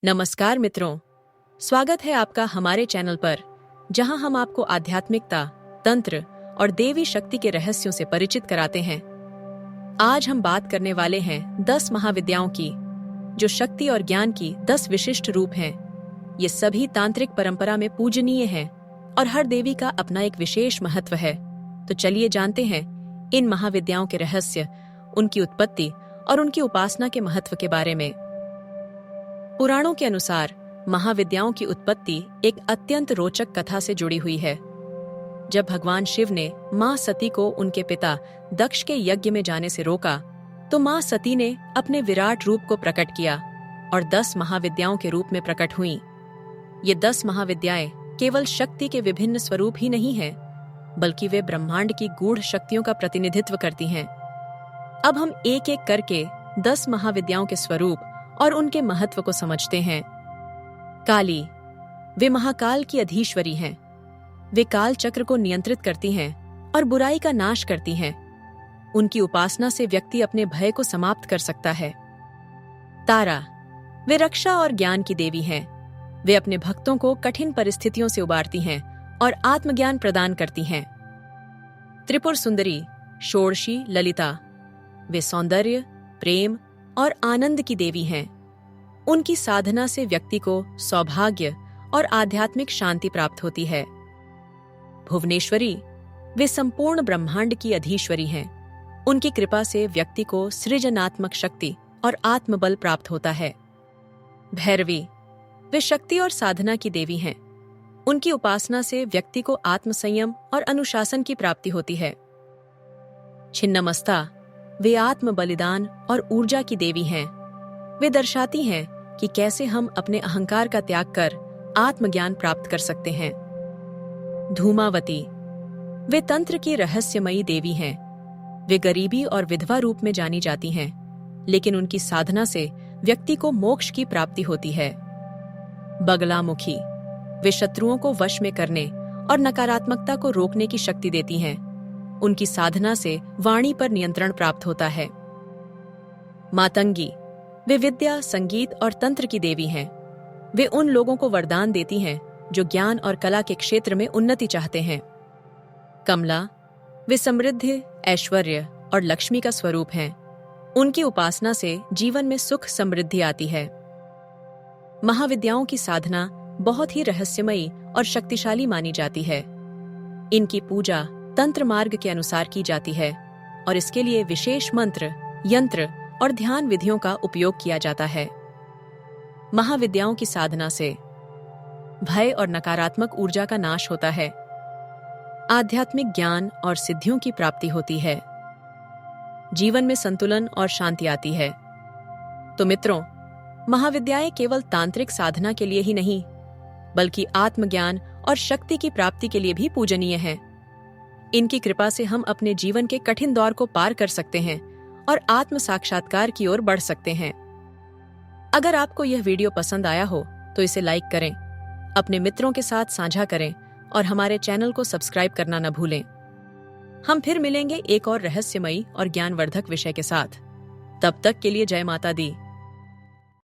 नमस्कार मित्रों, स्वागत है आपका हमारे चैनल पर, जहां हम आपको आध्यात्मिकता, तंत्र और देवी शक्ति के रहस्यों से परिचित कराते हैं। आज हम बात करने वाले हैं 10 महाविद्याओं की, जो शक्ति और ज्ञान की 10 विशिष्ट रूप हैं। ये सभी तांत्रिक परंपरा में पूजनीय हैं और हर देवी का अपना एक विशेष महत्व है। तो चलिए जानते हैं इन महाविद्याओं के रहस्य, उनकी उत्पत्ति और उनकी उपासना के महत्व के बारे में। पुराणों के अनुसार महाविद्याओं की उत्पत्ति एक अत्यंत रोचक कथा से जुड़ी हुई है। जब भगवान शिव ने मां सती को उनके पिता दक्ष के यज्ञ में जाने से रोका, तो मां सती ने अपने विराट रूप को प्रकट किया और 10 महाविद्याओं के रूप में प्रकट हुईं। ये 10 महाविद्याएं केवल शक्ति के विभिन्न स्वरूप ही नहीं हैं, बल्कि वे ब्रह्मांड की गूढ़ शक्तियों का प्रतिनिधित्व करती हैं। अब हम एक एक करके 10 महाविद्याओं के स्वरूप और उनके महत्व को समझते हैं। काली, वे महाकाल की अधीश्वरी हैं। वे काल चक्र को नियंत्रित करती हैं और बुराई का नाश करती हैं। उनकी उपासना से व्यक्ति अपने भय को समाप्त कर सकता है। तारा, वे रक्षा और ज्ञान की देवी हैं। वे अपने भक्तों को कठिन परिस्थितियों से उबारती हैं और आत्मज्ञान प्रदान करती हैं। त्रिपुर सुंदरी, षोडशी ललिता, वे सौंदर्य, प्रेम और आनंद की देवी हैं। उनकी साधना से व्यक्ति को सौभाग्य और आध्यात्मिक शांति प्राप्त होती है। भुवनेश्वरी, वे संपूर्ण ब्रह्मांड की अधीश्वरी हैं। उनकी कृपा से व्यक्ति को सृजनात्मक शक्ति और आत्मबल प्राप्त होता है। भैरवी, वे शक्ति और साधना की देवी हैं। उनकी उपासना से व्यक्ति को आत्मसंयम और अनुशासन की प्राप्ति होती है। छिन्नमस्ता, वे आत्म बलिदान और ऊर्जा की देवी हैं। वे दर्शाती हैं कि कैसे हम अपने अहंकार का त्याग कर आत्मज्ञान प्राप्त कर सकते हैं। धूमावती, वे तंत्र की रहस्यमयी देवी हैं। वे गरीबी और विधवा रूप में जानी जाती हैं, लेकिन उनकी साधना से व्यक्ति को मोक्ष की प्राप्ति होती है। बगलामुखी, वे शत्रुओं को वश में करने और नकारात्मकता को रोकने की शक्ति देती हैं। उनकी साधना से वाणी पर नियंत्रण प्राप्त होता है। मातंगी, वे विद्या, संगीत और तंत्र की देवी हैं। वे उन लोगों को वरदान देती हैं जो ज्ञान और कला के क्षेत्र में उन्नति चाहते हैं। कमला, वे समृद्धि, ऐश्वर्य और लक्ष्मी का स्वरूप हैं। उनकी उपासना से जीवन में सुख समृद्धि आती है। महाविद्याओं की साधना बहुत ही रहस्यमयी और शक्तिशाली मानी जाती है। इनकी पूजा तंत्र मार्ग के अनुसार की जाती है और इसके लिए विशेष मंत्र, यंत्र और ध्यान विधियों का उपयोग किया जाता है। महाविद्याओं की साधना से भय और नकारात्मक ऊर्जा का नाश होता है। आध्यात्मिक ज्ञान और सिद्धियों की प्राप्ति होती है। जीवन में संतुलन और शांति आती है। तो मित्रों, महाविद्याएं केवल तांत्रिक साधना के लिए ही नहीं, बल्कि आत्मज्ञान और शक्ति की प्राप्ति के लिए भी पूजनीय हैं। इनकी कृपा से हम अपने जीवन के कठिन दौर को पार कर सकते हैं और आत्म साक्षात्कार की ओर बढ़ सकते हैं। अगर आपको यह वीडियो पसंद आया हो तो इसे लाइक करें, अपने मित्रों के साथ साझा करें और हमारे चैनल को सब्सक्राइब करना न भूलें। हम फिर मिलेंगे एक और रहस्यमयी और ज्ञानवर्धक विषय के साथ। तब तक के लिए जय माता दी।